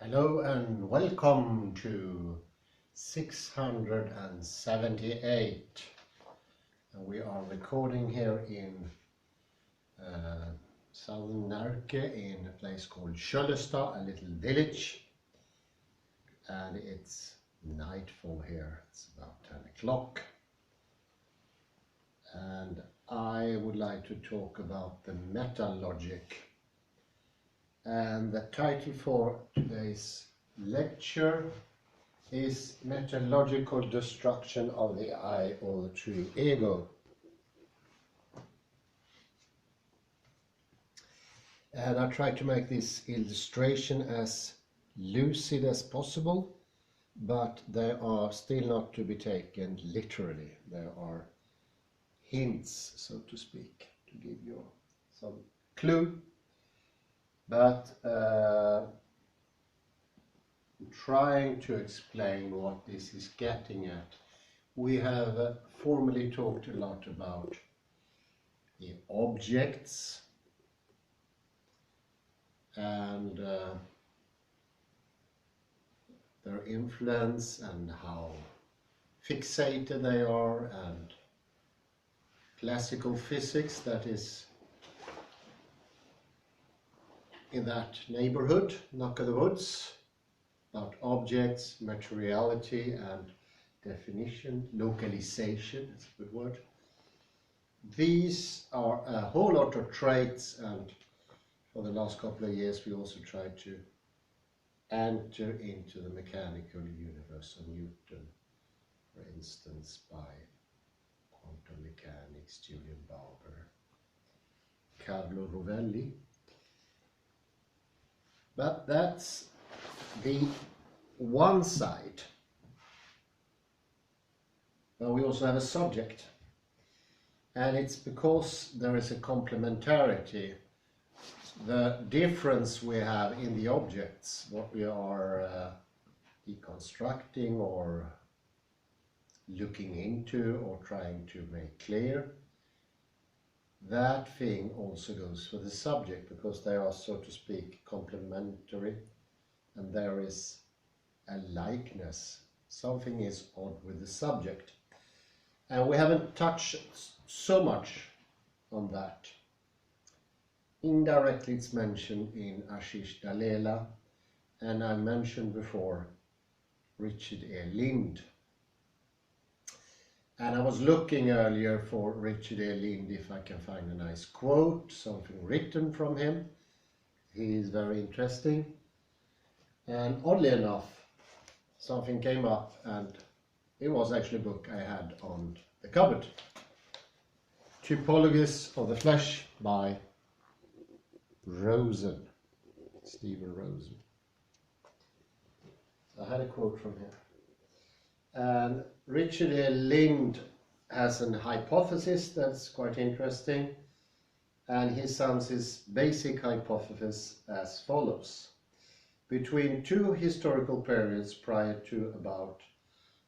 Hello and welcome to 678. And we are recording here in southern Närke in a place called Köllestad, a little village. And it's nightfall here, it's about 10 o'clock. And I would like to talk about the meta-logic. And the title for today's lecture is Metalogical Destruction of the I or the True Ego. And I try to make this illustration as lucid as possible, but they are still not to be taken literally. There are hints, so to speak, to give you some clue. But trying to explain what this is getting at, we have formally talked a lot about the objects and their influence and how fixated they are, and classical physics that is in that neighborhood, neck of the woods, about objects, materiality and definition, localization, that's a good word. These are a whole lot of traits, and for the last couple of years we also tried to enter into the mechanical universe of Newton, for instance, by quantum mechanics, Julian Barber, Carlo Rovelli. But that's the one side. But we also have a subject. And it's because there is a complementarity. The difference we have in the objects, what we are deconstructing or looking into or trying to make clear, that thing also goes for the subject, because they are, so to speak, complementary, and there is a likeness. Something is odd with the subject. And we haven't touched so much on that. Indirectly it's mentioned in Ashish Dalela, and I mentioned before Richard A. Lind. And I was looking earlier for Richard A. Lind if I can find a nice quote, something written from him. He is very interesting. And oddly enough, something came up, and it was actually a book I had on the cupboard. Typologies of the Flesh by Rosen, Stephen Rosen. So I had a quote from him. And Richard A. Lind has an hypothesis that's quite interesting, and he sums his basic hypothesis as follows. Between two historical periods prior to about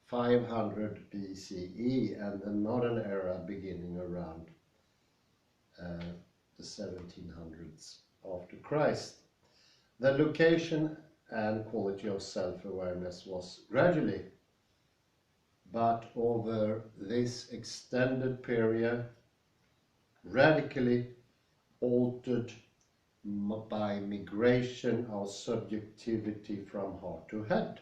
500 BCE and the modern era beginning around the 1700s after Christ, the location and quality of self-awareness was gradually, but over this extended period, radically altered by migration of subjectivity from heart to head.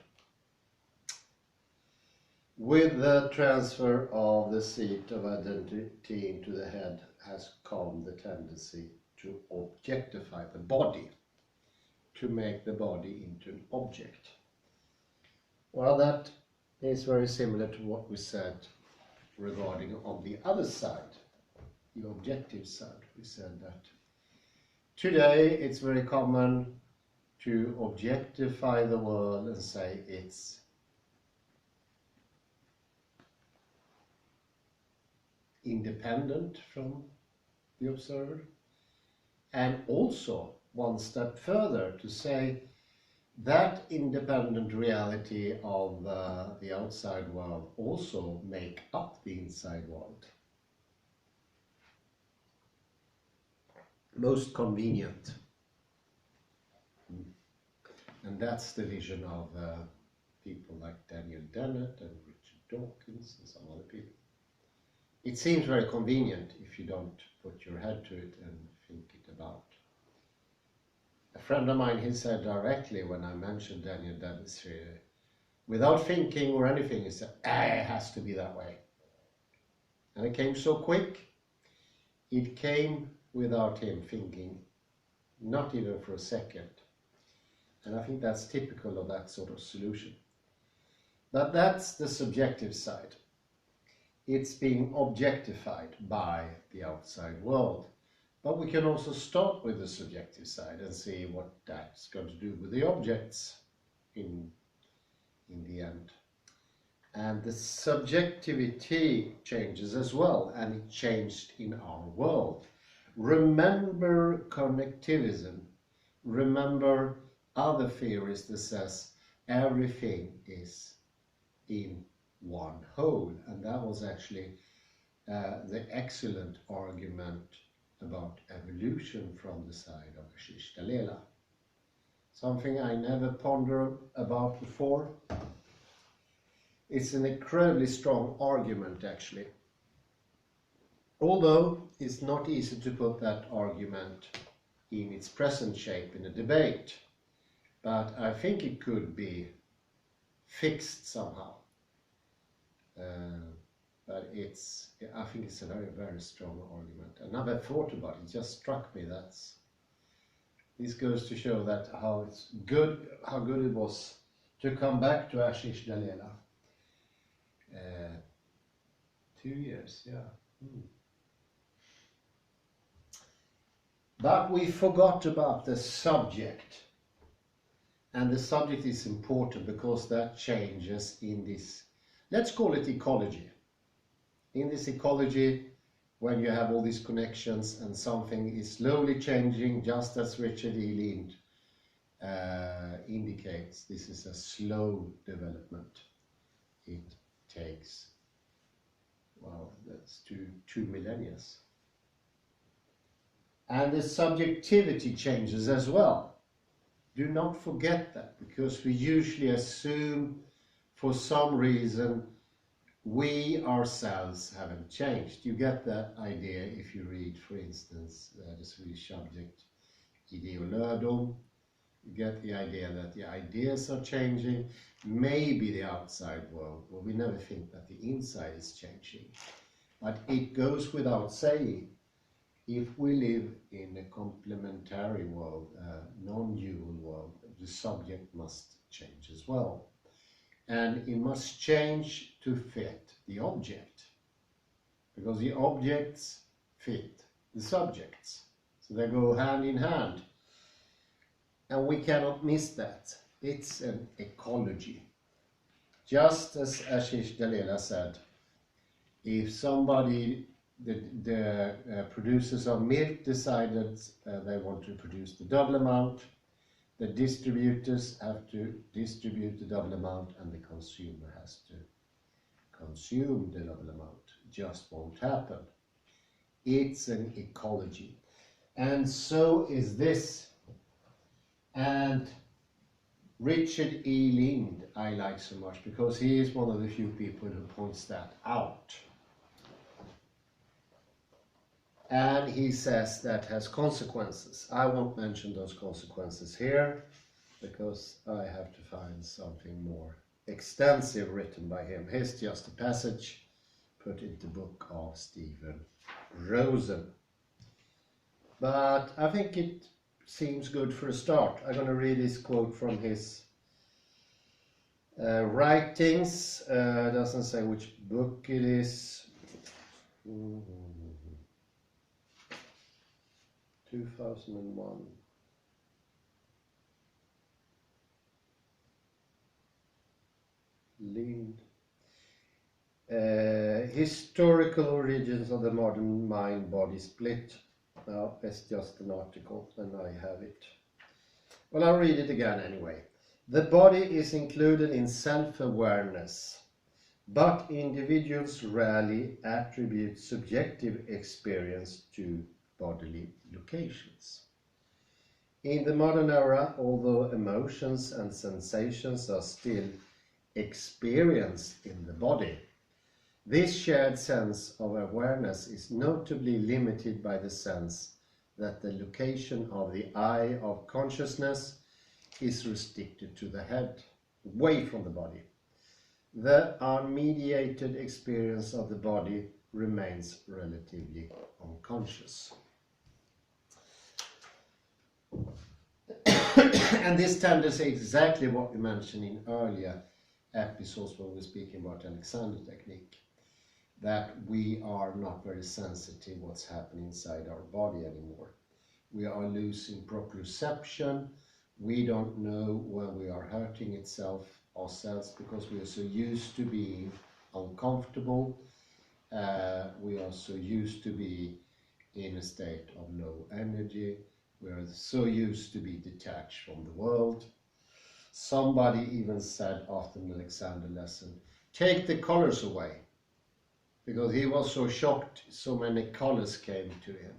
With the transfer of the seat of identity into the head has come the tendency to objectify the body, to make the body into an object. Well, that is very similar to what we said regarding on the other side, the objective side. We said that today it's very common to objectify the world and say it's independent from the observer, and also one step further to say that independent reality of the outside world also make up the inside world. Most convenient. And that's the vision of people like Daniel Dennett and Richard Dawkins and some other people. It seems very convenient if you don't put your head to it and think it about. A friend of mine, he said directly when I mentioned Daniel Dennett's theory, without thinking or anything, he said, it has to be that way. And it came so quick. It came without him thinking, not even for a second. And I think that's typical of that sort of solution. But that's the subjective side. It's being objectified by the outside world. But we can also start with the subjective side and see what that's going to do with the objects in the end. And the subjectivity changes as well, and it changed in our world. Remember connectivism. Remember other theories that says everything is in one whole, and that was actually the excellent argument about evolution from the side of Ashish Dalela. Something I never pondered about before. It's an incredibly strong argument, actually. Although it's not easy to put that argument in its present shape in a debate, but I think it could be fixed somehow. But I think it's a very, very strong argument. I never thought about it, just struck me. This goes to show that how good it was to come back to Ashish Dalela. 2 years, yeah. But we forgot about the subject. And the subject is important because that changes in this, let's call it ecology. In this ecology, when you have all these connections and something is slowly changing, just as Richard E. Lind indicates, this is a slow development. It takes, well, that's two millennia. And the subjectivity changes as well. Do not forget that, because we usually assume for some reason we ourselves haven't changed. You get that idea if you read, for instance, the Swedish subject Idé och Lärdom. You get the idea that the ideas are changing, maybe the outside world, but we never think that the inside is changing. But it goes without saying, if we live in a complementary world, a non-dual world, the subject must change as well. And it must change to fit the object, because the objects fit the subjects. So they go hand in hand. And we cannot miss that. It's an ecology. Just as Ashish Dalela said, if somebody, the producers of milk decided they want to produce the double amount, the distributors have to distribute the double amount and the consumer has to consume the double amount. It just won't happen. It's an ecology. And so is this. And Richard E. Lind I like so much because he is one of the few people who points that out. And he says that has consequences. I won't mention those consequences here because I have to find something more extensive written by him. Here's just a passage put in the book of Stephen Rosen. But I think it seems good for a start. I'm going to read this quote from his writings. Doesn't say which book it is. 2001. Lind. Historical origins of the modern mind-body split. No, it's just an article and I have it. Well, I'll read it again anyway. The body is included in self-awareness, but individuals rarely attribute subjective experience to bodily locations. In the modern era, although emotions and sensations are still experienced in the body, this shared sense of awareness is notably limited by the sense that the location of the eye of consciousness is restricted to the head, away from the body. The unmediated experience of the body remains relatively unconscious. And this tendency is exactly what we mentioned in earlier episodes when we were speaking about Alexander technique, that we are not very sensitive what's happening inside our body anymore. We are losing proprioception. We don't know when we are hurting ourselves because we are so used to being uncomfortable. We are so used to be in a state of low energy. We are so used to be detached from the world. Somebody even said after an Alexander lesson, take the colors away, because he was so shocked so many colors came to him,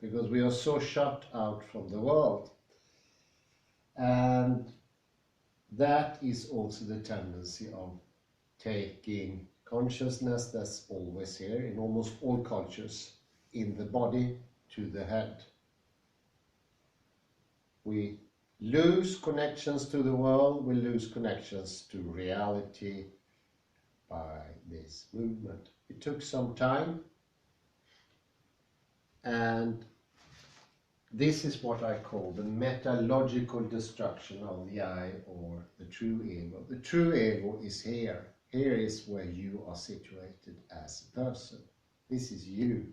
because we are so shut out from the world. And that is also the tendency of taking consciousness that's always here in almost all cultures, in the body to the head. We lose connections to the world, we lose connections to reality by this movement. It took some time, and this is what I call the metalogical destruction of the I, or the true ego. The true ego is here. Here is where you are situated as a person. This is you.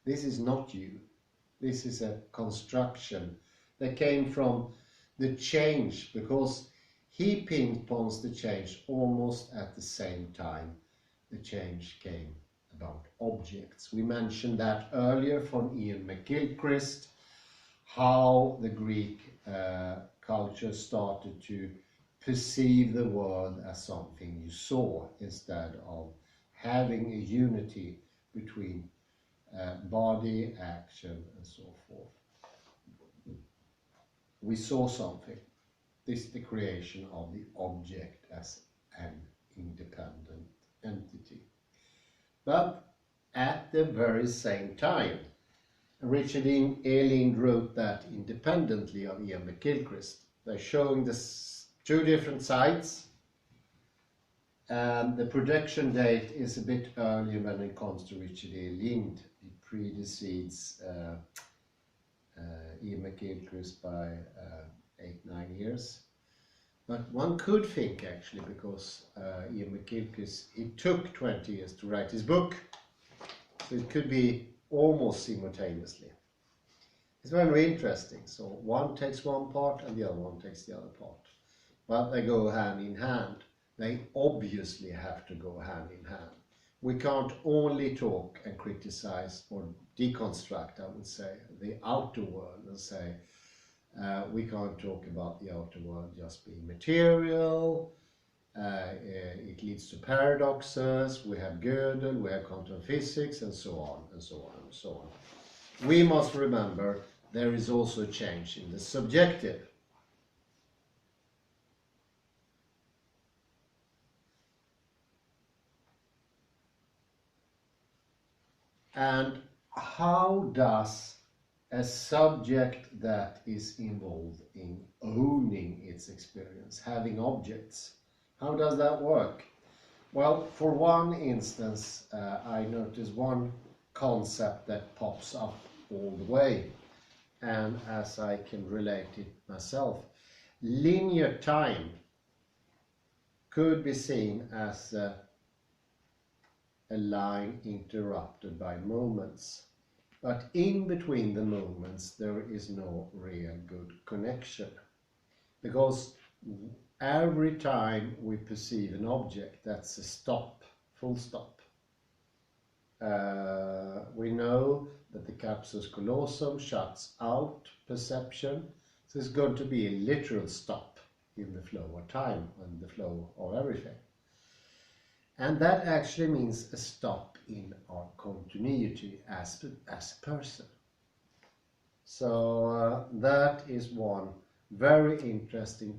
This is not you. This is a construction that came from the change, because he ping-pongs the change almost at the same time the change came about objects. We mentioned that earlier from Ian McGilchrist, how the Greek culture started to perceive the world as something you saw, instead of having a unity between body, action, and so forth. We saw something. This is the creation of the object as an independent entity. But at the very same time, Richard Ehrling wrote that independently of Ian McGilchrist. They're showing this two different sides, and the production date is a bit earlier when it comes to Richard Ehrling. It precedes Ian McGilchrist by 8-9 years. But one could think, actually, because Ian McGilchrist, it took 20 years to write his book, so it could be almost simultaneously. It's very interesting. So one takes one part and the other one takes the other part. But they go hand in hand. They obviously have to go hand in hand. We can't only talk and criticize or deconstruct, I would say, the outer world and say, we can't talk about the outer world just being material. It leads to paradoxes. We have Gödel, we have quantum physics, and so on, and so on, and so on. We must remember there is also a change in the subjective. And how does a subject that is involved in owning its experience, having objects, how does that work? Well, for one instance, I notice one concept that pops up all the way, and as I can relate it myself, linear time could be seen as a line interrupted by moments. But in between the moments, there is no real good connection. Because every time we perceive an object, that's a stop, full stop. We know that the capsus callosum shuts out perception, so it's going to be a literal stop in the flow of time and the flow of everything. And that actually means a stop in our continuity as a person. So that is one very interesting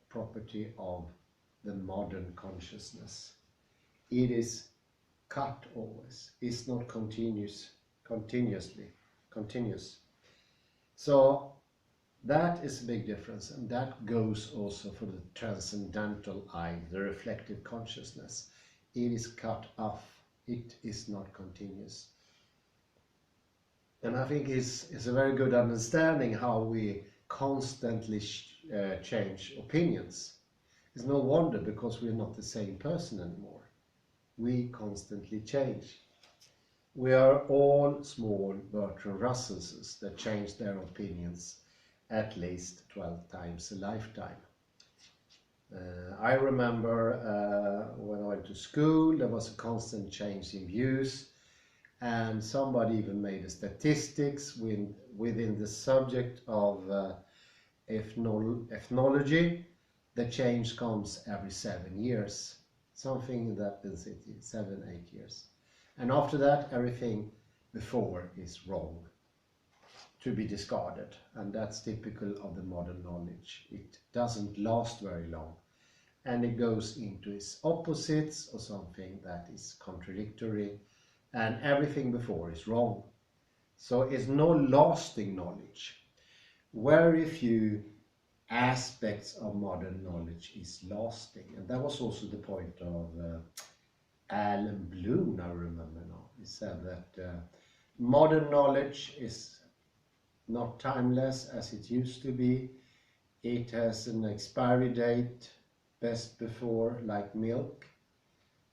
property of the modern consciousness. It is cut always. It's not continuous. So that is a big difference, and that goes also for the transcendental I, the reflective consciousness. It is cut off. It is not continuous. And I think it's a very good understanding how we constantly change opinions. It's no wonder, because we're not the same person anymore. We constantly change. We are all small Bertrand Russells that change their opinions at least 12 times a lifetime. I remember when I went to school, there was a constant change in views, and somebody even made a statistics within the subject of ethnology. The change comes every 7 years, something in that vicinity, 7, 8 years. And after that, everything before is wrong, to be discarded. And that's typical of the modern knowledge. It doesn't last very long, and it goes into its opposites or something that is contradictory, and everything before is wrong. So it's no lasting knowledge. Very few aspects of modern knowledge is lasting, and that was also the point of Alan Bloom, I remember now. He said that modern knowledge is not timeless as it used to be. It has an expiry date, best before, like milk,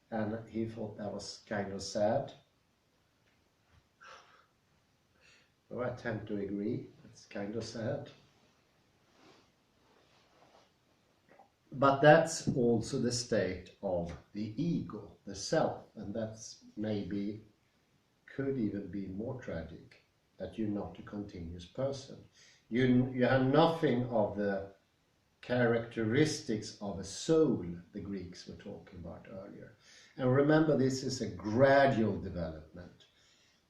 and he thought that was kind of sad. Well, I tend to agree. It's kind of sad. But that's also the state of the ego, the self, and that's maybe could even be more tragic, that you're not a continuous person. You have nothing of the characteristics of a soul the Greeks were talking about earlier. And remember, this is a gradual development.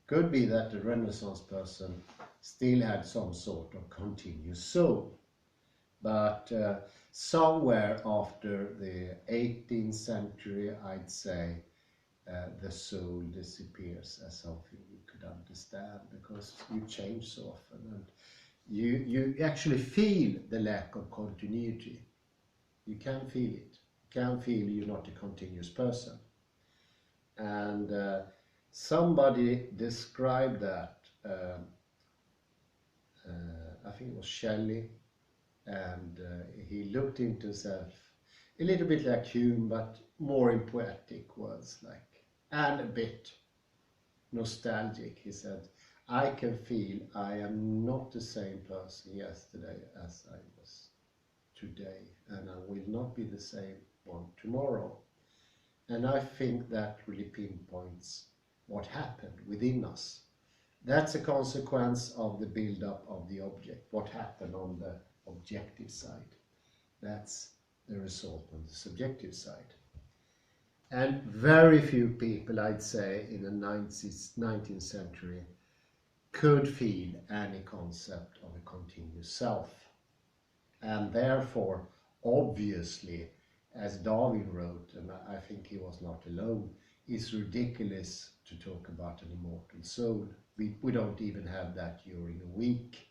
Could be that the Renaissance person still had some sort of continuous soul, but somewhere after the 18th century, I'd say, the soul disappears as something you could understand, because you change so often, and you actually feel the lack of continuity. You can feel it. You can feel you're not a continuous person. And somebody described that, I think it was Shelley, and he looked into himself a little bit like Hume, but more in poetic words, like, and a bit nostalgic. He said, I can feel I am not the same person yesterday as I was today, and I will not be the same one tomorrow. And I think that really pinpoints what happened within us. That's a consequence of the build-up of the object, what happened on the objective side. That's the result on the subjective side. And very few people, I'd say, in the 19th century could feel any concept of a continuous self. And therefore, obviously, as Darwin wrote, and I think he was not alone, it's ridiculous to talk about an immortal soul. We don't even have that during a week.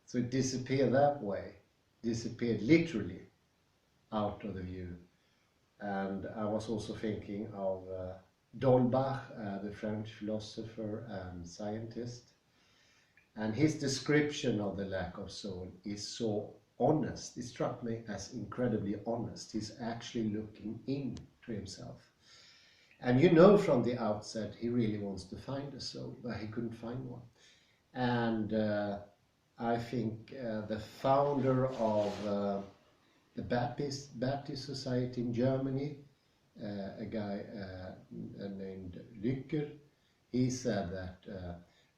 So it disappeared that way, disappeared literally out of the view. And I was also thinking of D'Holbach, the French philosopher and scientist. And his description of the lack of soul is so honest. It struck me as incredibly honest. He's actually looking into himself. And you know from the outset he really wants to find a soul, but he couldn't find one. And I think the founder of the Baptist Society in Germany, a guy named Lücker, he said that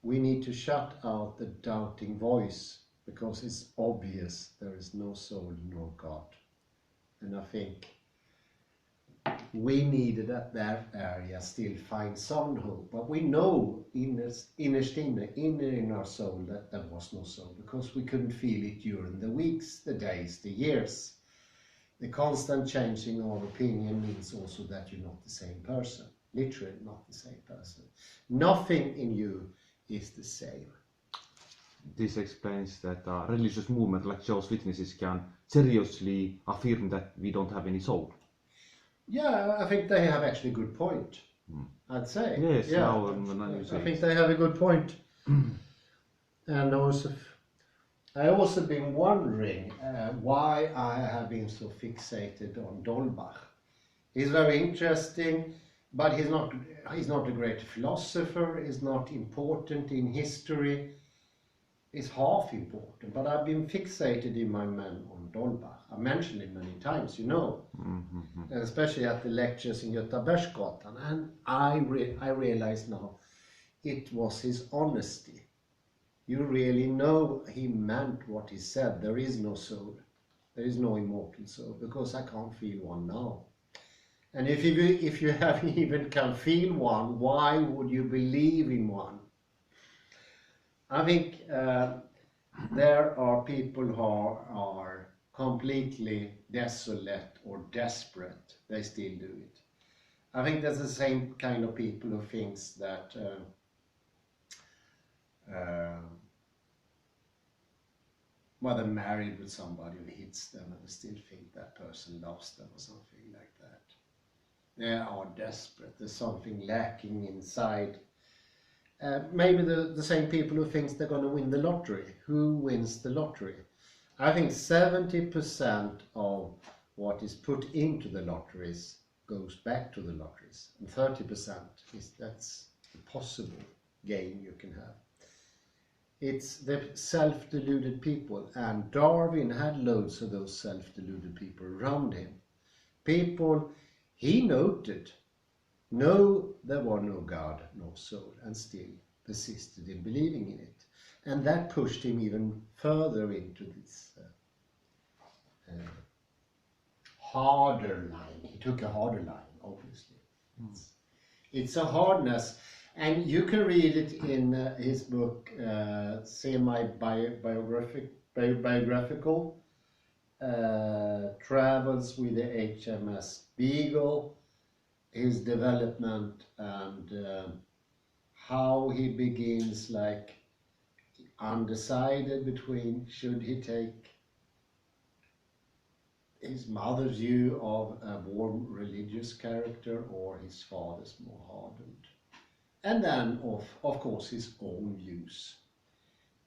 we need to shut out the doubting voice, because it's obvious there is no soul nor God. And I think we needed at that area still find some hope. But we know inner in our soul that there was no soul, because we couldn't feel it during the weeks, the days, the years. The constant changing of opinion means also that you're not the same person. Literally not the same person. Nothing in you is the same. This explains that a religious movement like Jehovah's Witnesses can seriously affirm that we don't have any soul. Yeah, I think they have actually a good point. I'd say. Yes, yeah, I think they have a good point. And also, I also been wondering why I have been so fixated on Dolbach. He's very interesting, but he's not a great philosopher. He's not important in history. He's half important, but I've been fixated in my mind on Dolbach. I mentioned it many times, you know, especially at the lectures in Götabergsgatan, and I realize now it was his honesty. You really know he meant what he said. There is no soul. There is no immortal soul, because I can't feel one now. And if you haven't even can feel one, why would you believe in one? I think there are people who are completely desolate or desperate. They still do it. I think that's the same kind of people who thinks that well, they're married with somebody who hits them and they still think that person loves them or something like that. They are desperate. There's something lacking inside. Maybe the same people who thinks they're going to win the lottery. Who wins the lottery? I think 70% of what is put into the lotteries goes back to the lotteries, and 30% that's a possible gain you can have. It's the self-deluded people, and Darwin had loads of those self-deluded people around him. People he noted. No, there was no God, no soul, and still persisted in believing in it. And that pushed him even further into this harder line. He took a harder line, obviously. It's a hardness, and you can read it in his book, semi-biographical, Travels with the HMS Beagle, his development, and how he begins like undecided between should he take his mother's view of a warm religious character or his father's more hardened, and then of course his own views,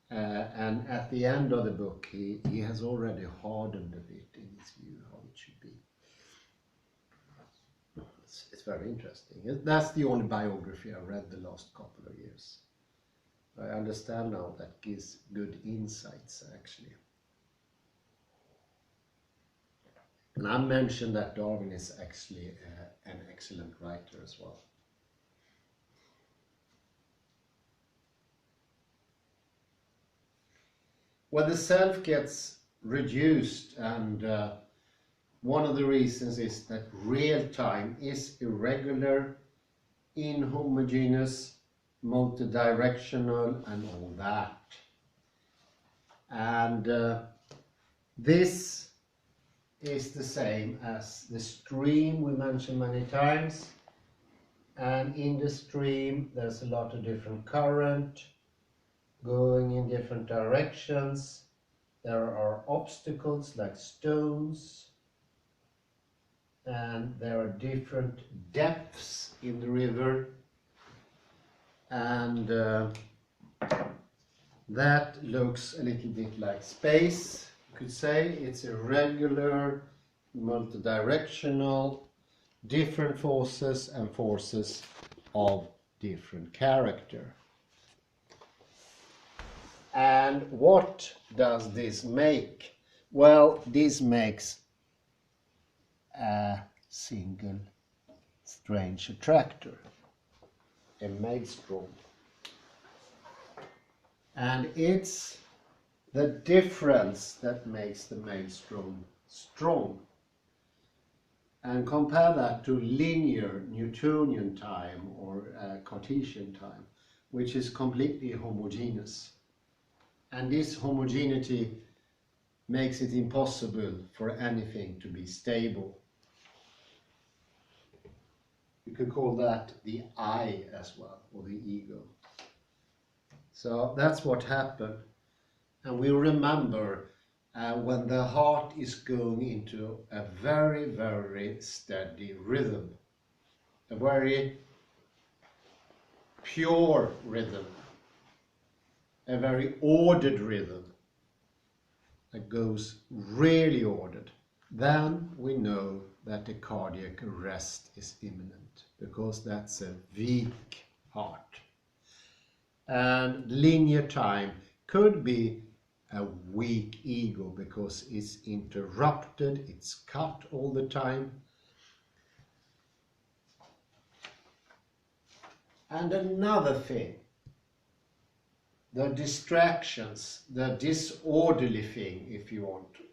and at the end of the book he has already hardened a bit in his view how it should be. It's very interesting. That's the only biography I read the last couple of years. I understand now that gives good insights, actually. And I mentioned that Darwin is actually an excellent writer as well. When the self gets reduced, and one of the reasons is that real time is irregular, inhomogeneous, multidirectional, and all that. And this is the same as the stream we mentioned many times. And in the stream there's a lot of different current going in different directions. There are obstacles like stones, and there are different depths in the river, and that looks a little bit like space. You could say it's irregular, multidirectional, different forces and forces of different character. And what does this make? Well, this makes a single strange attractor, a maelstrom. And it's the difference that makes the maelstrom strong. and compare that to linear Newtonian time or Cartesian time, which is completely homogeneous. And this homogeneity makes it impossible for anything to be stable. You could call that the I as well, or the ego. So that's what happened. And we remember when the heart is going into a very, very steady rhythm, a very pure rhythm, a very ordered rhythm that goes really ordered, then we know that the cardiac arrest is imminent, because that's a weak heart. And linear time could be a weak ego because it's interrupted, it's cut all the time. And another thing, the distractions, the disorderly thing, if you want to,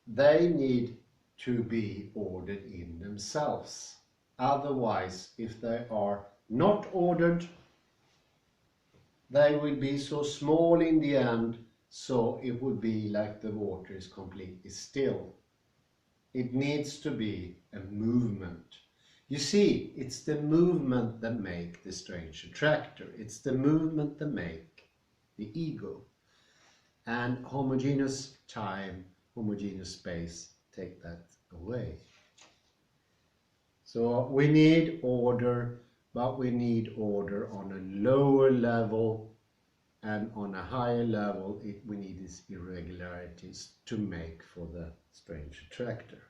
they need to be ordered in themselves. Otherwise, if they are not ordered, they will be so small in the end, so it would be like the water is completely still. It needs to be a movement. You see, it's the movement that make the strange attractor. It's the movement that make the ego. And homogeneous time, homogeneous space take that away. So we need order, but we need order on a lower level, and on a higher level we need these irregularities to make for the strange attractor.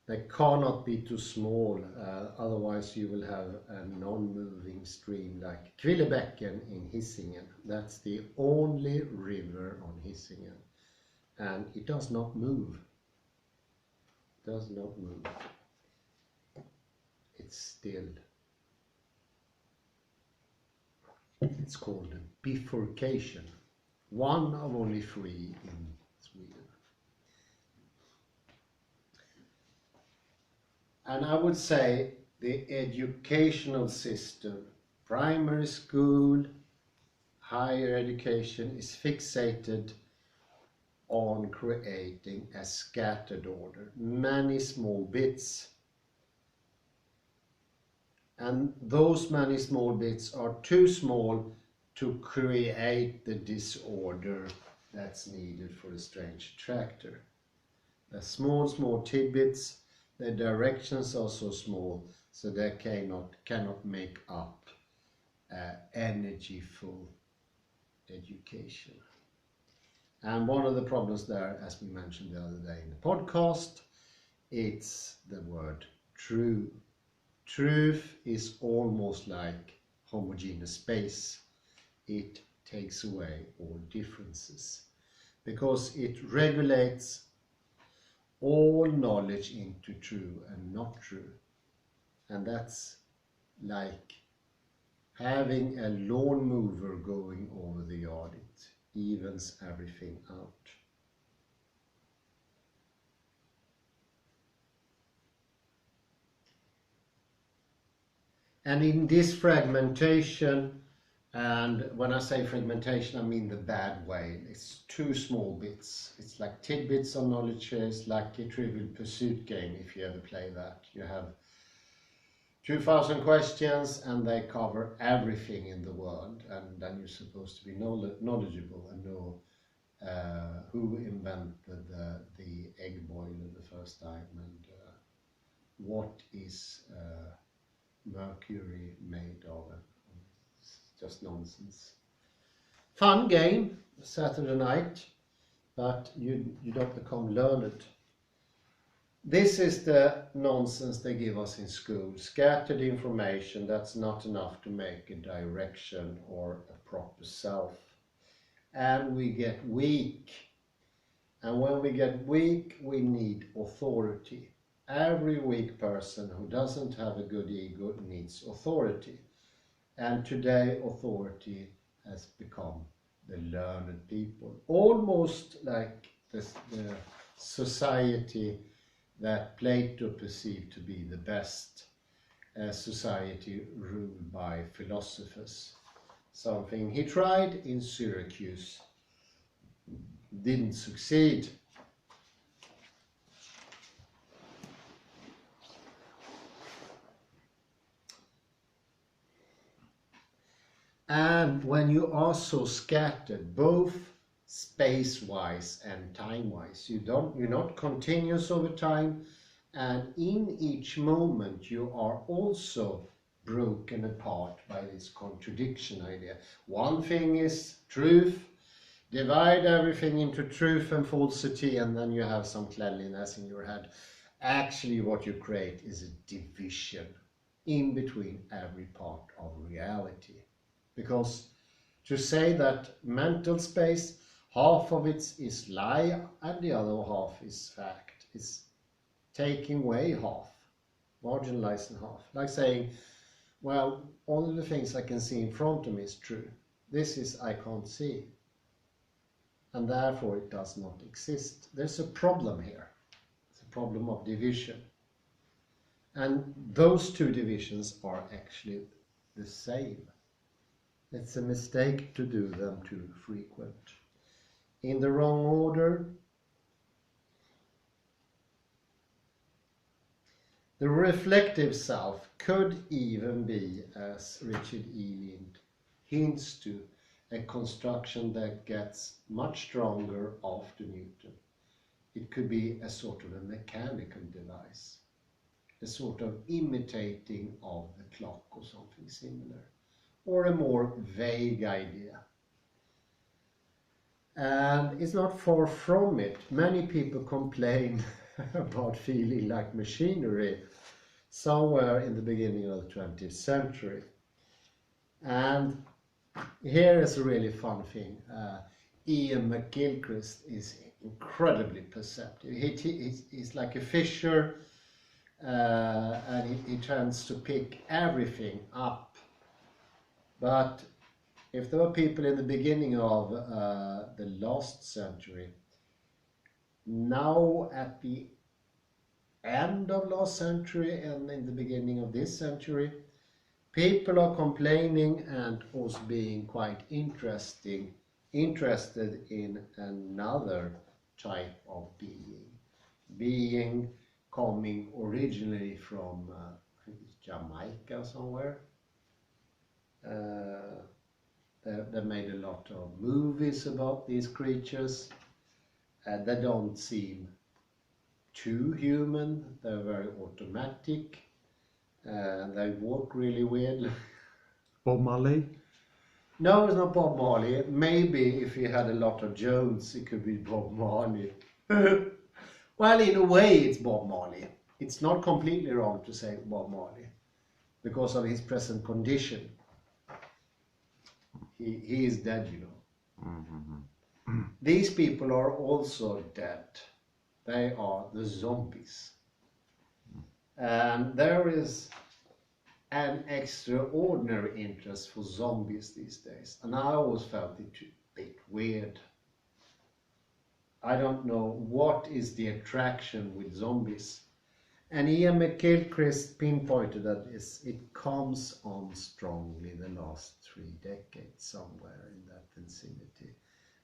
They cannot be too small, otherwise you will have a non-moving stream like Kvillebecken in Hisingen. That's the only river on Hisingen, and it does not move. Does not move. It's still. It's called a bifurcation, one of only 3 in Sweden. And I would say the educational system, primary school, higher education, is fixated on creating a scattered order, many small bits. And those many small bits are too small to create the disorder that's needed for a strange attractor. The small tidbits. The directions are so small, so they cannot make up energyful education. And one of the problems there, as we mentioned the other day in the podcast, it's the word true. Truth is almost like homogeneous space. It takes away all differences because it regulates all knowledge into true and not true. And that's like having a lawn mower going over the yard. It evens everything out. And in this fragmentation, and when I say fragmentation, I mean the bad way. It's too small bits. It's like tidbits of knowledge shares, like a Trivial Pursuit game, if you ever play that. You have 2,000 questions and they cover everything in the world, and then you're supposed to be knowledgeable and know who invented the egg boiler the first time, and what is mercury made of. Just nonsense. Fun game, Saturday night, but you don't become learned. This is the nonsense they give us in school. Scattered information that's not enough to make a direction or a proper self. And we get weak And when we get weak, we need authority. Every weak person who doesn't have a good ego needs authority. And today, authority has become the learned people. Almost like the society that Plato perceived to be the best society ruled by philosophers. Something he tried in Syracuse, didn't succeed. And when you are so scattered, both space-wise and time-wise, you're not continuous over time, and in each moment you are also broken apart by this contradiction idea. One thing is truth, divide everything into truth and falsity, and then you have some cleanliness in your head. Actually, what you create is a division in between every part of reality. Because to say that mental space, half of it is lie and the other half is fact, is taking away half, marginalizing half. Like saying, well, all of the things I can see in front of me is true. This is I can't see. And therefore it does not exist. There's a problem here. It's a problem of division. And those two divisions are actually the same. It's a mistake to do them too frequent. In the wrong order. The reflective self could even be, as Richard E. Lind hints to, a construction that gets much stronger after Newton. It could be a sort of a mechanical device, a sort of imitating of the clock or something similar, or a more vague idea. And it's not far from it. Many people complain about feeling like machinery somewhere in the beginning of the 20th century. And here is a really fun thing. Ian McGilchrist is incredibly perceptive. He's like a fisher, and he tends to pick everything up. But if there were people in the beginning of the last century, now at the end of last century and in the beginning of this century, people are complaining and also being quite interested in another type of being coming originally from I think it's Jamaica somewhere. They made a lot of movies about these creatures. They don't seem too human. They're very automatic. They walk really weirdly. Bob Marley? No, it's not Bob Marley. Maybe if he had a lot of Jones, it could be Bob Marley. Well, in a way, it's Bob Marley. It's not completely wrong to say Bob Marley because of his present condition. He is dead, you know. Mm-hmm. These people are also dead. They are the zombies. And there is an extraordinary interest for zombies these days. And I always felt it a bit weird. I don't know what is the attraction with zombies. And Ian McGilchrist pinpointed that it comes on strongly the last 3 decades, somewhere in that vicinity.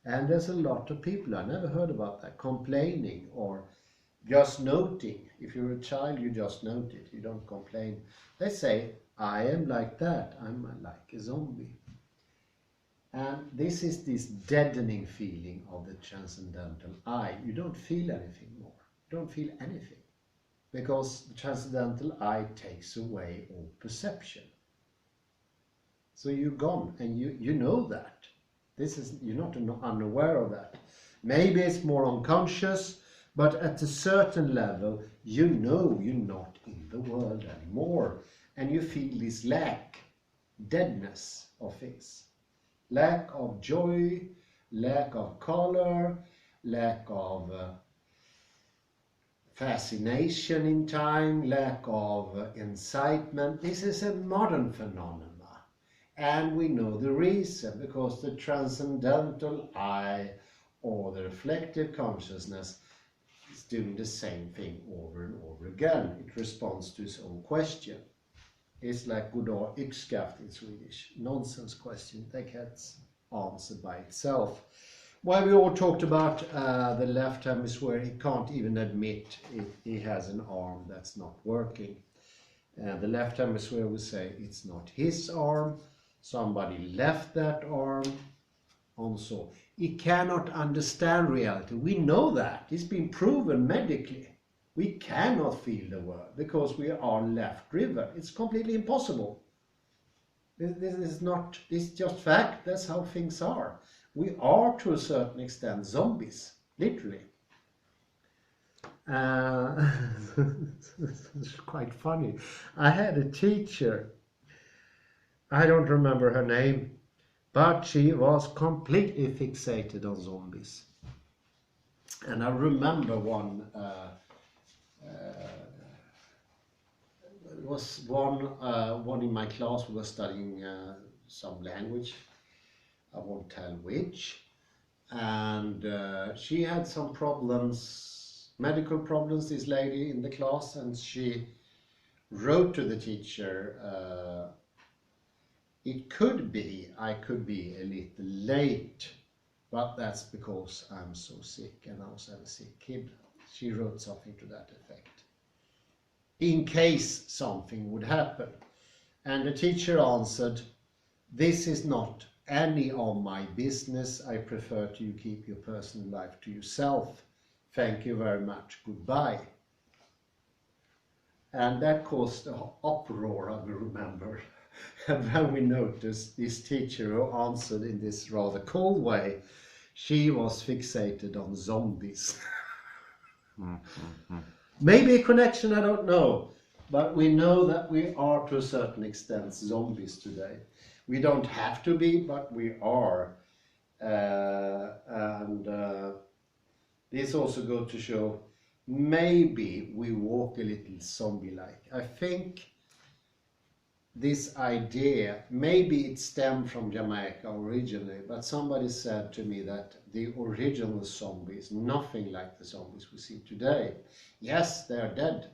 And there's a lot of people, I never heard about that, complaining or just noting. If you're a child, you just note it, you don't complain. They say, I am like that, I'm like a zombie. And this is this deadening feeling of the transcendental I. You don't feel anything more, you don't feel anything. Because the transcendental I takes away all perception. So you're gone, and you know that. You're not unaware of that. Maybe it's more unconscious, but at a certain level, you know you're not in the world anymore. And you feel this deadness of things. Lack of joy, lack of color, lack of fascination in time, lack of incitement. This is a modern phenomenon. And we know the reason, because the transcendental I, or the reflective consciousness, is doing the same thing over and over again. It responds to its own question. It's like goddag yxskaft in Swedish. Nonsense question that gets answered by itself. While we all talked about the left hemisphere, he can't even admit he has an arm that's not working. The left hemisphere will say it's not his arm. Somebody left that arm. Also, he cannot understand reality. We know that. It's been proven medically. We cannot feel the world because we are left driven. It's completely impossible. This is just fact. That's how things are. We are, to a certain extent, zombies, literally. It's quite funny. I had a teacher, I don't remember her name, but she was completely fixated on zombies. And I remember one in my class who was studying some language. I won't tell which. And she had some problems, medical problems, this lady in the class, and she wrote to the teacher, it could be I could be a little late, but that's because I'm so sick and I was a sick kid. She wrote something to that effect, in case something would happen. And the teacher answered, this is not any of my business. I prefer to you keep your personal life to yourself. Thank you very much. Goodbye. And that caused an uproar, I will remember. And then we noticed this teacher who answered in this rather cold way, she was fixated on zombies. Maybe a connection, I don't know. But we know that we are, to a certain extent, zombies today. We don't have to be, but we are. This also goes to show maybe we walk a little zombie-like. I think this idea, maybe it stemmed from Jamaica originally, but somebody said to me that the original zombie is nothing like the zombies we see today. Yes, they are dead,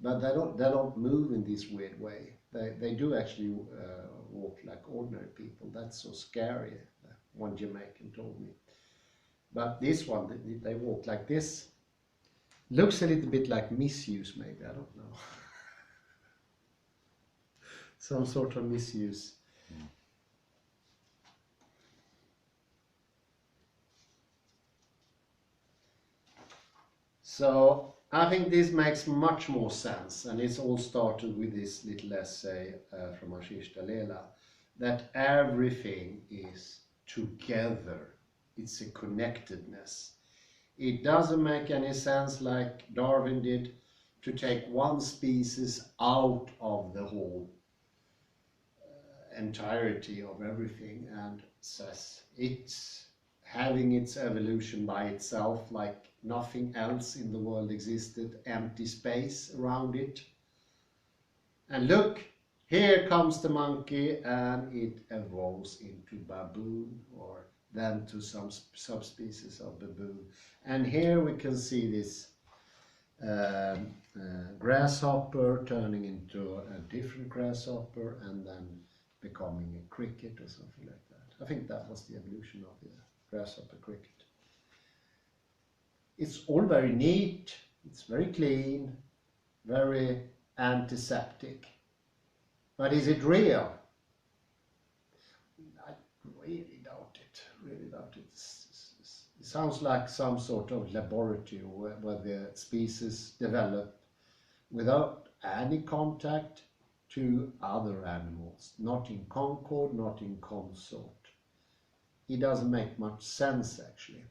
but they don't move in this weird way. They do actually walk like ordinary people. That's so scary, one Jamaican told me. But this one, they walk like this. Looks a little bit like misuse, maybe, I don't know. Some sort of misuse. So I think this makes much more sense, and it's all started with this little essay from Ashish Dalela, that everything is together. It's a connectedness. It doesn't make any sense, like Darwin did, to take one species out of the whole entirety of everything, and says it's having its evolution by itself, like nothing else in the world existed, empty space around it. And look, here comes the monkey, and it evolves into baboon, or then to some subspecies of baboon. And here we can see this grasshopper turning into a different grasshopper, and then becoming a cricket or something like that. I think that was the evolution of the grasshopper cricket. It's all very neat, it's very clean, very antiseptic. But is it real? I really doubt it, really doubt it. It sounds like some sort of laboratory where the species develop without any contact to other animals, not in concord, not in consort. It doesn't make much sense, actually.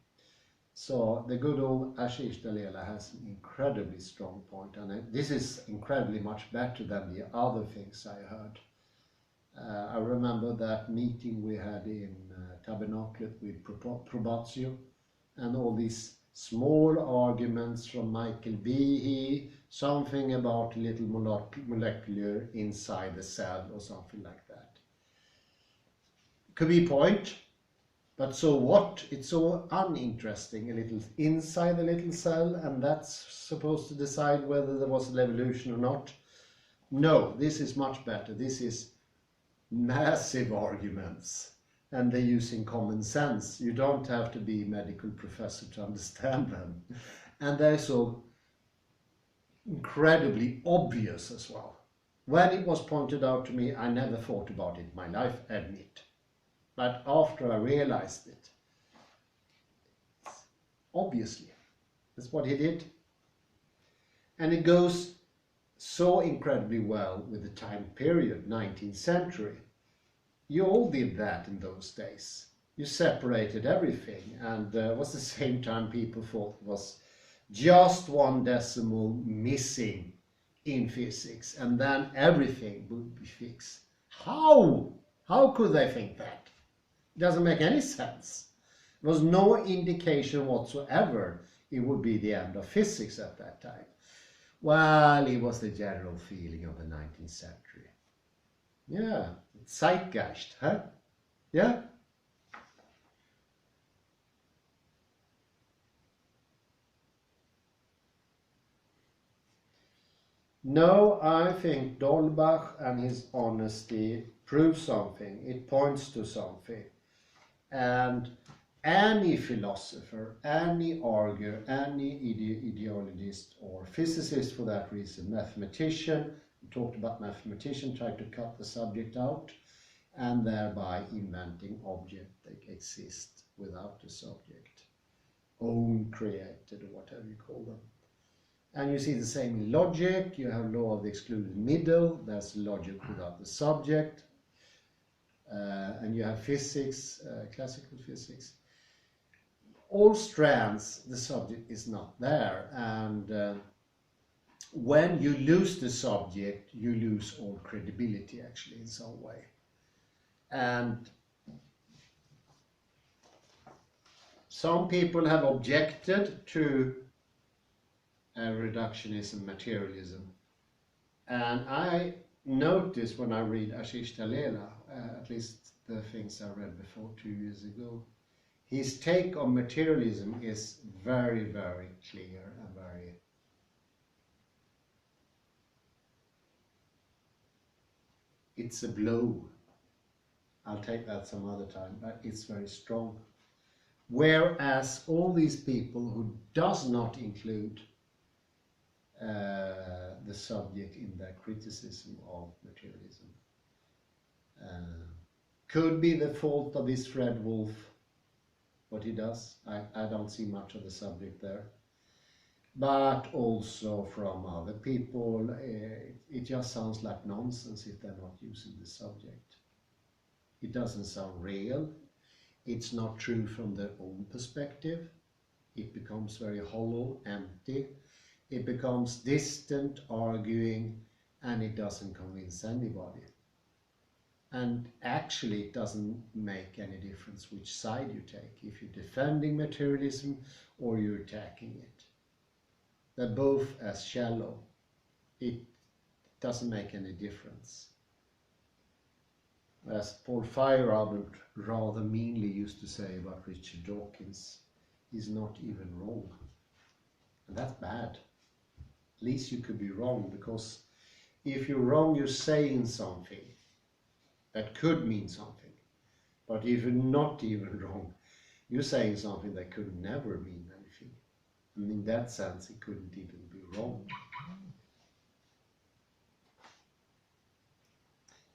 So the good old Ashish Dalela has an incredibly strong point, and this is incredibly much better than the other things I heard. I remember that meeting we had in Tabernacle with Probatio, and all these small arguments from Michael Behe, something about a little molecular inside the cell or something like that. Could be a point, but so what? It's so uninteresting, a little inside the little cell, and that's supposed to decide whether there was an evolution or not. No, this is much better. This is massive arguments, and they're using common sense. You don't have to be a medical professor to understand them. And they're so incredibly obvious as well. When it was pointed out to me, I never thought about it in my life, admit. But after I realized it, obviously, that's what he did. And it goes so incredibly well with the time period, 19th century. You all did that in those days. You separated everything, and it was the same time people thought was just one decimal missing in physics, and then everything would be fixed. How? How could they think that? It doesn't make any sense. There was no indication whatsoever it would be the end of physics at that time. Well, it was the general feeling of the 19th century. Yeah, Zeitgeist, huh? Yeah? No, I think Dolbach and his honesty proves something. It points to something. And any philosopher, any arguer, any ideologist or physicist for that reason, mathematician, we talked about mathematician trying to cut the subject out and thereby inventing objects that exist without the subject, own created or whatever you call them. And you see the same in logic. You have law of the excluded middle, that's logic without the subject. And you have physics, classical physics. All strands, the subject is not there, and when you lose the subject, you lose all credibility actually in some way. And some people have objected to reductionism, materialism, and I notice when I read Ashish Talela, at least the things I read before 2 years ago, his take on materialism is very, very clear and very it's a blow. I'll take that some other time, but it's very strong. Whereas all these people who does not include the subject in their criticism of materialism could be the fault of this Fred Wolf, what he does. I don't see much of the subject there. But also from other people, it just sounds like nonsense if they're not using the subject. It doesn't sound real. It's not true from their own perspective. It becomes very hollow, empty. It becomes distant, arguing, and it doesn't convince anybody. And actually it doesn't make any difference which side you take, if you're defending materialism or you're attacking it. They're both as shallow. It doesn't make any difference. As Paul Feyerabend rather meanly used to say about Richard Dawkins, he's not even wrong. And that's bad. At least you could be wrong, because if you're wrong, you're saying something that could mean something. But if you're not even wrong, you're saying something that could never mean anything. And in that sense, it couldn't even be wrong.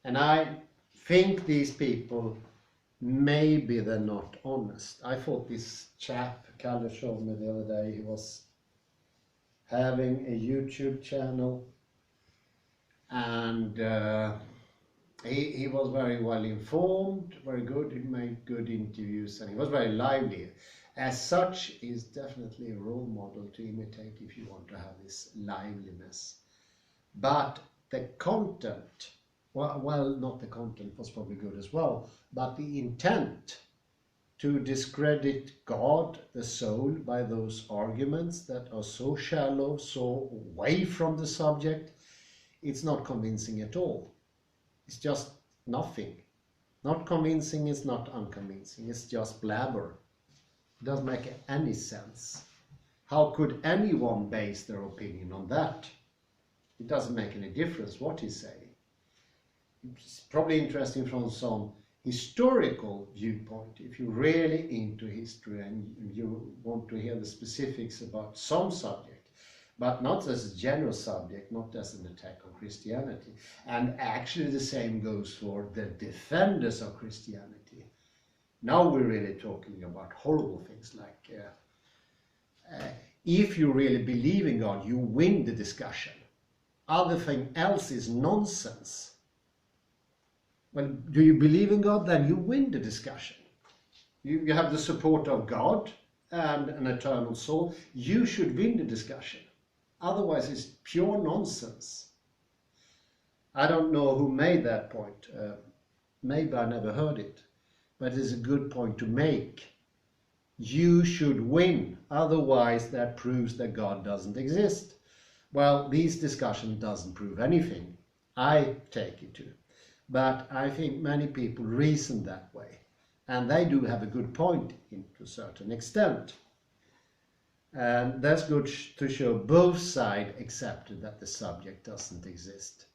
And I think these people, maybe they're not honest. I thought this chap, Kalle showed me the other day, he was having a YouTube channel, and he was very well informed, very good, he made good interviews, and he was very lively. As such, he's definitely a role model to imitate if you want to have this liveliness. But the content, well, not the content was probably good as well, but the intent to discredit God, the soul, by those arguments that are so shallow, so away from the subject, it's not convincing at all. It's just nothing. Not convincing is not unconvincing, it's just blabber. It doesn't make any sense. How could anyone base their opinion on that? It doesn't make any difference what he's saying. It's probably interesting from some historical viewpoint, if you're really into history and you want to hear the specifics about some subject, but not as a general subject, not as an attack on Christianity. And actually the same goes for the defenders of Christianity. Now we're really talking about horrible things like if you really believe in God, you win the discussion. Everything else is nonsense. Well, do you believe in God? Then you win the discussion. You have the support of God and an eternal soul. You should win the discussion. Otherwise, it's pure nonsense. I don't know who made that point. Maybe I never heard it. But it's a good point to make. You should win. Otherwise, that proves that God doesn't exist. Well, this discussion doesn't prove anything. I take it to. But I think many people reason that way. And they do have a good point to a certain extent. And that's good to show both sides accepted that the subject doesn't exist.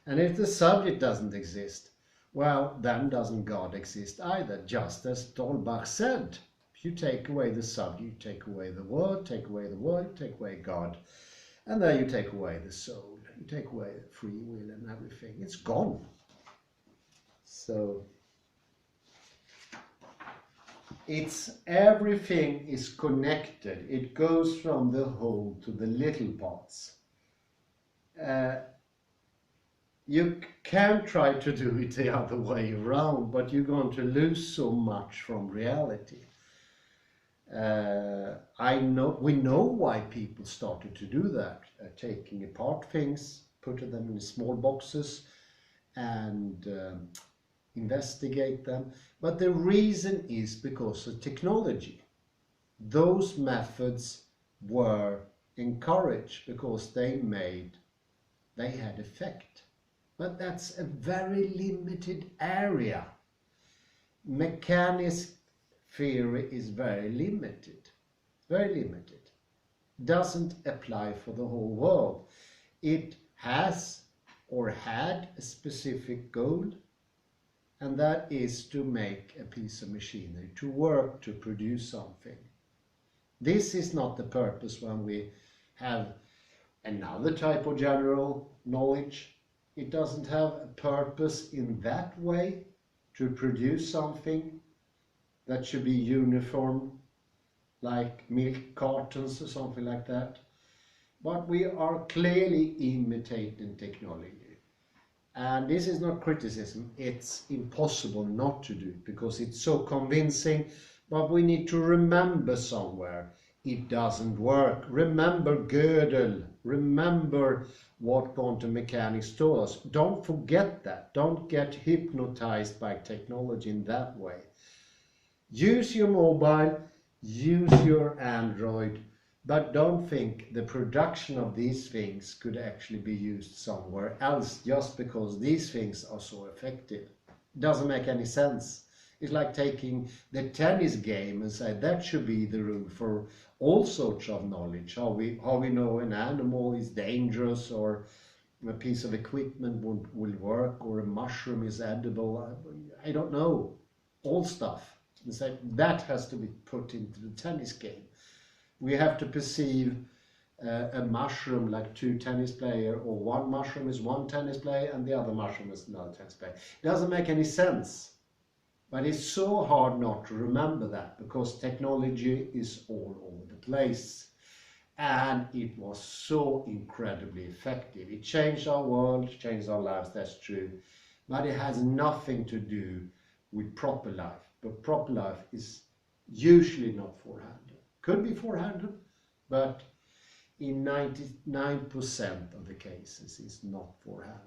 And if the subject doesn't exist, well, then doesn't God exist either, just as Stolbach said. If you take away the subject, you take away the word, take away God. And then you take away the soul, you take away free will and everything. It's gone. So everything is connected. It goes from the whole to the little parts. You can try to do it the other way around, but you're going to lose so much from reality. We know why people started to do that, taking apart things, putting them in small boxes and investigate them. But the reason is because of technology. Those methods were encouraged because they had effect. But that's a very limited area. Mechanics theory is very limited. Doesn't apply for the whole world. It has or had a specific goal, and that is to make a piece of machinery, to work, to produce something. This is not the purpose when we have another type of general knowledge. It doesn't have a purpose in that way, to produce something that should be uniform, like milk cartons or something like that. But we are clearly imitating technology. And this is not criticism, it's impossible not to do it because it's so convincing. But we need to remember somewhere it doesn't work. Remember Gödel, remember what quantum mechanics taught us. Don't forget that. Don't get hypnotized by technology in that way. Use your mobile, use your Android, but don't think the production of these things could actually be used somewhere else just because these things are so effective. It doesn't make any sense. It's like taking the tennis game and say that should be the rule for all sorts of knowledge. How we know an animal is dangerous, or a piece of equipment will work, or a mushroom is edible. I don't know. All stuff. And say that has to be put into the tennis game. We have to perceive a mushroom like two tennis players, or one mushroom is one tennis player and the other mushroom is another tennis player. It doesn't make any sense. But it's so hard not to remember that because technology is all over the place. And it was so incredibly effective. It changed our world, changed our lives, that's true. But it has nothing to do with proper life. But proper life is usually not four-handed. Could be four-handed, but in 99% of the cases it's not four-handed.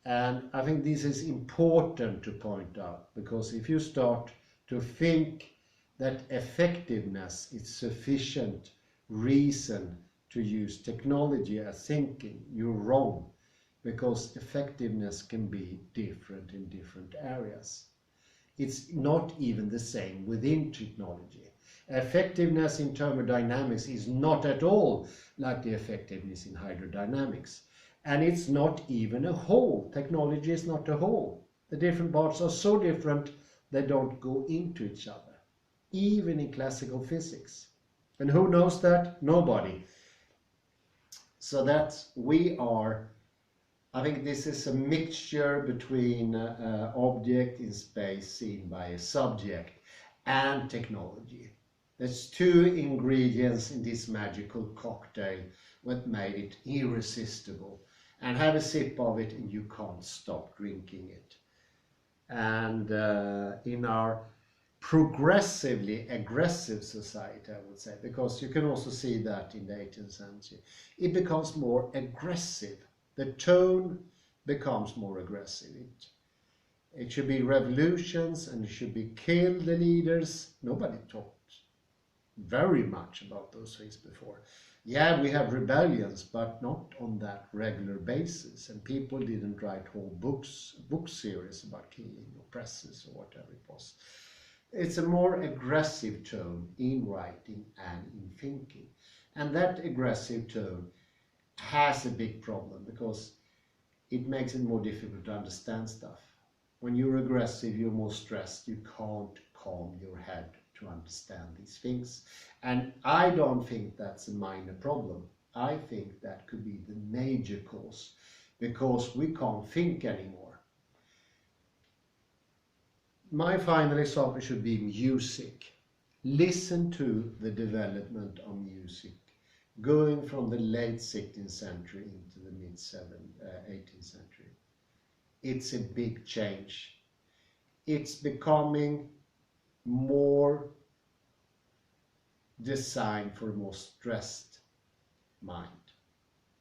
And I think this is important to point out, because if you start to think that effectiveness is sufficient reason to use technology as thinking, you're wrong, because effectiveness can be different in different areas. It's not even the same within technology. Effectiveness in thermodynamics is not at all like the effectiveness in hydrodynamics. And it's not even a whole. Technology is not a whole. The different parts are so different they don't go into each other, even in classical physics. And who knows that? Nobody. So that's, I think this is a mixture between object in space seen by a subject and technology. There's two ingredients in this magical cocktail that made it irresistible. And have a sip of it and you can't stop drinking it. And in our progressively aggressive society, I would say, because you can also see that in the 18th century, it becomes more aggressive. The tone becomes more aggressive. It should be revolutions and it should be kill the leaders. Nobody talked very much about those things before. Yeah, we have rebellions, but not on that regular basis. And people didn't write whole book series about killing oppressors or whatever it was. It's a more aggressive tone in writing and in thinking. And that aggressive tone has a big problem because it makes it more difficult to understand stuff. When you're aggressive, you're more stressed. You can't calm your head to understand these things. And I don't think that's a minor problem. I think that could be the major cause, because we can't think anymore. My final example should be music. Listen to the development of music, going from the late 16th century into the mid 18th century. It's a big change. It's becoming more designed for a more stressed mind.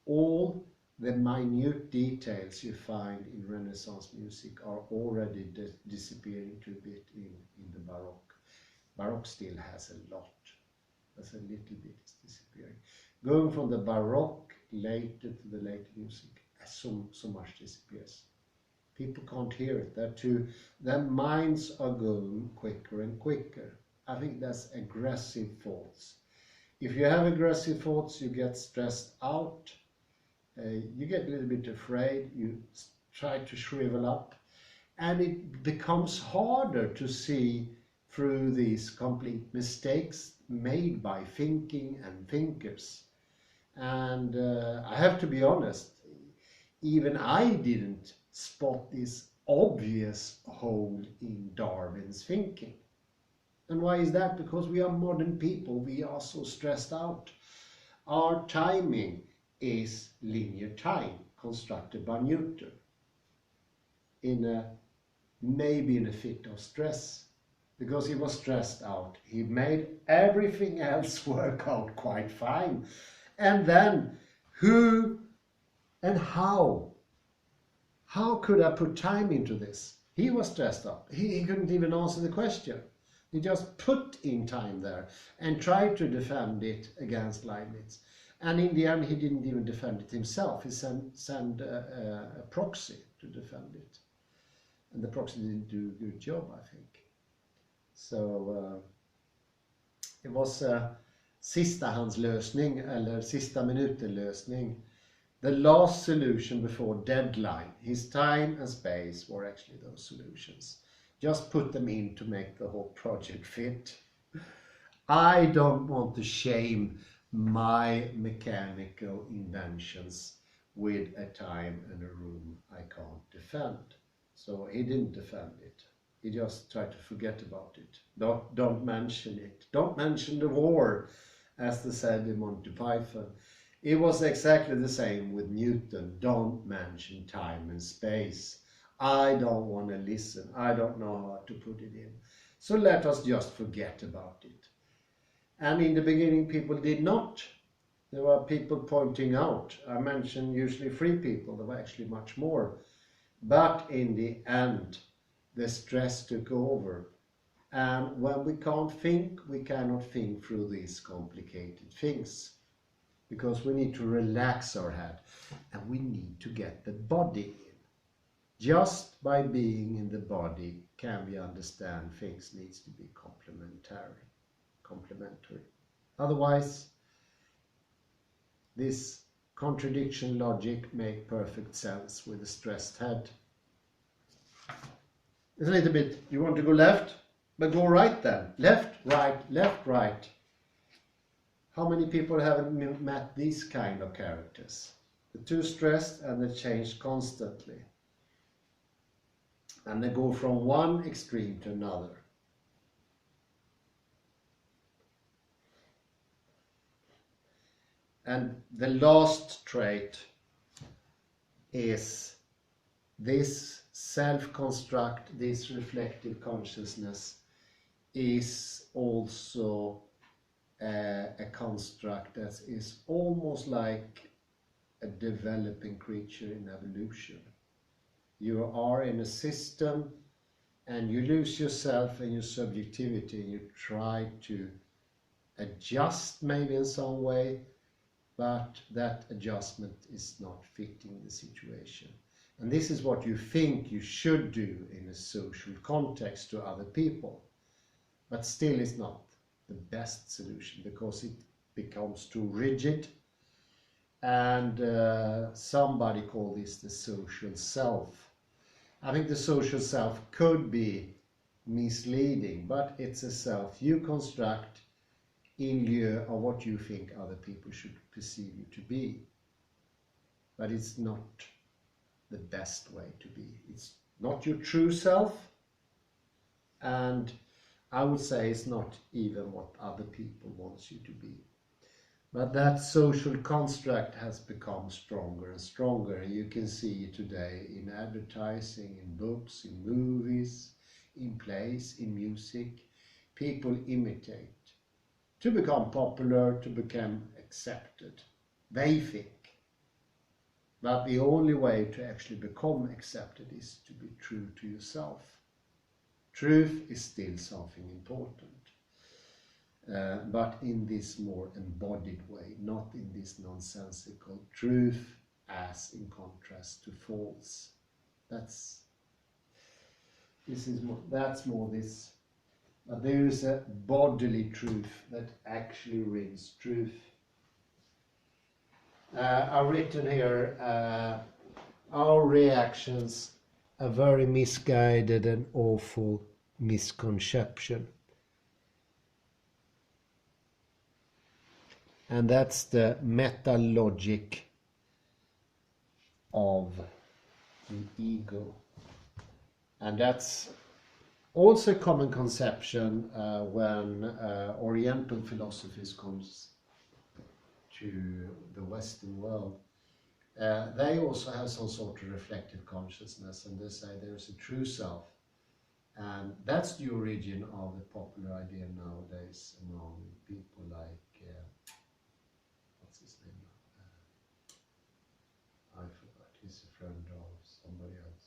All the minute details you find in Renaissance music are already disappearing to a bit in the Baroque. Baroque still has a lot, as a little bit is disappearing. Going from the Baroque later to the later music, so much disappears. People can't hear it. Their minds are going quicker and quicker. I think that's aggressive thoughts. If you have aggressive thoughts, you get stressed out. You get a little bit afraid. You try to shrivel up. And it becomes harder to see through these complete mistakes made by thinking and thinkers. And I have to be honest, even I didn't spot this obvious hole in Darwin's thinking. And why is that? Because we are modern people, we are so stressed out. Our timing is linear time, constructed by Newton, maybe in a fit of stress, because he was stressed out. He made everything else work out quite fine. And then, who and how? How could I put time into this? He was stressed out. He couldn't even answer the question. He just put in time there and tried to defend it against Leibniz. And in the end, he didn't even defend it himself. He sent a proxy to defend it. And the proxy didn't do a good job, I think. So it was a sistahandslösning, eller sista minuten-lösning. The last solution before deadline. His time and space were actually those solutions. Just put them in to make the whole project fit. I don't want to shame my mechanical inventions with a time and a room I can't defend. So he didn't defend it. He just tried to forget about it. Don't mention it. Don't mention the war, as they said in Monty Python. It was exactly the same with Newton. Don't mention time and space. I don't want to listen. I don't know how to put it in. So let us just forget about it. And in the beginning, people did not. There were people pointing out. I mentioned usually 3 people. There were actually much more. But in the end, the stress took over. And when we can't think, we cannot think through these complicated things, because we need to relax our head and we need to get the body in. Just by being in the body can we understand things needs to be complementary. Otherwise, this contradiction logic make perfect sense with a stressed head. It's a little bit, you want to go left? But go right then. Left, right. How many people have met these kind of characters? The too stressed and they change constantly. And they go from one extreme to another. And the last trait is this self-construct, this reflective consciousness is also a construct that is almost like a developing creature in evolution. You are in a system and you lose yourself and your subjectivity and you try to adjust maybe in some way, but that adjustment is not fitting the situation. And this is what you think you should do in a social context to other people. But still it's not the best solution because it becomes too rigid. And somebody called this the social self. I think the social self could be misleading, but it's a self you construct in lieu of what you think other people should perceive you to be. But it's not the best way to be. It's not your true self, and I would say it's not even what other people want you to be. But that social construct has become stronger and stronger. You can see it today in advertising, in books, in movies, in plays, in music. People imitate to become popular, to become accepted. They think. But the only way to actually become accepted is to be true to yourself. Truth is still something important. But in this more embodied way, not in this nonsensical truth as in contrast to false. That's more this. But there is a bodily truth that actually rings truth. I've written here, our reactions are very misguided and awful misconception. And that's the meta logic of the ego. And that's also a common conception when Oriental philosophies comes to the Western world. They also have some sort of reflective consciousness, and they say there's a true self. And that's the origin of the popular idea nowadays among people like what's his name? I forgot. He's a friend of somebody else.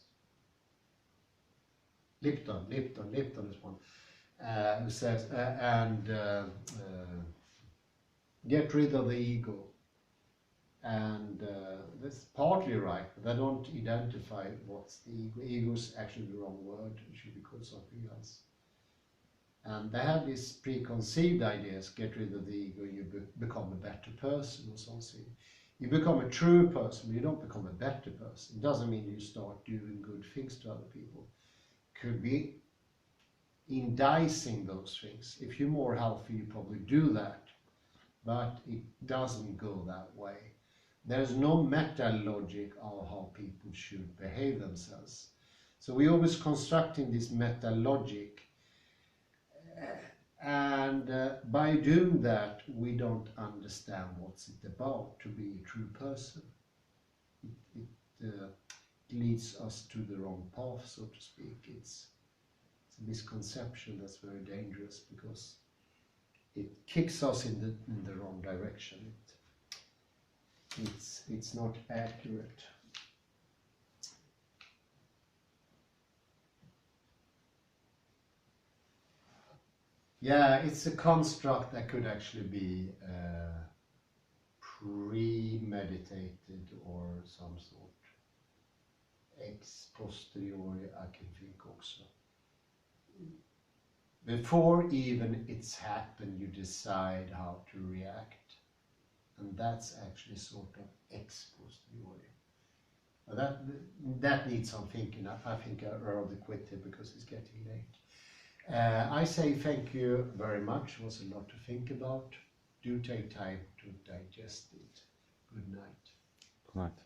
Lipton is one. Who says get rid of the ego. And that's partly right, but they don't identify what's the ego. Ego is actually the wrong word. It should be called something else. And they have these preconceived ideas, get rid of the ego, you become a better person or something. You become a true person, but you don't become a better person. It doesn't mean you start doing good things to other people. Could be indicing those things. If you're more healthy, you probably do that. But it doesn't go that way. There's no meta logic of how people should behave themselves. So we're always constructing this meta logic. And by doing that, we don't understand what's it about to be a true person. It leads us to the wrong path, so to speak. It's a misconception that's very dangerous because it kicks us in the wrong direction. It's not accurate. Yeah, it's a construct that could actually be premeditated or some sort. Ex posteriori, I can think also. Before even it's happened, you decide how to react. And that's actually sort of ex posteriori. That needs some thinking. I think I'd rather quit here because it's getting late. I say thank you very much. It was a lot to think about. Do take time to digest it. Good night. Good night.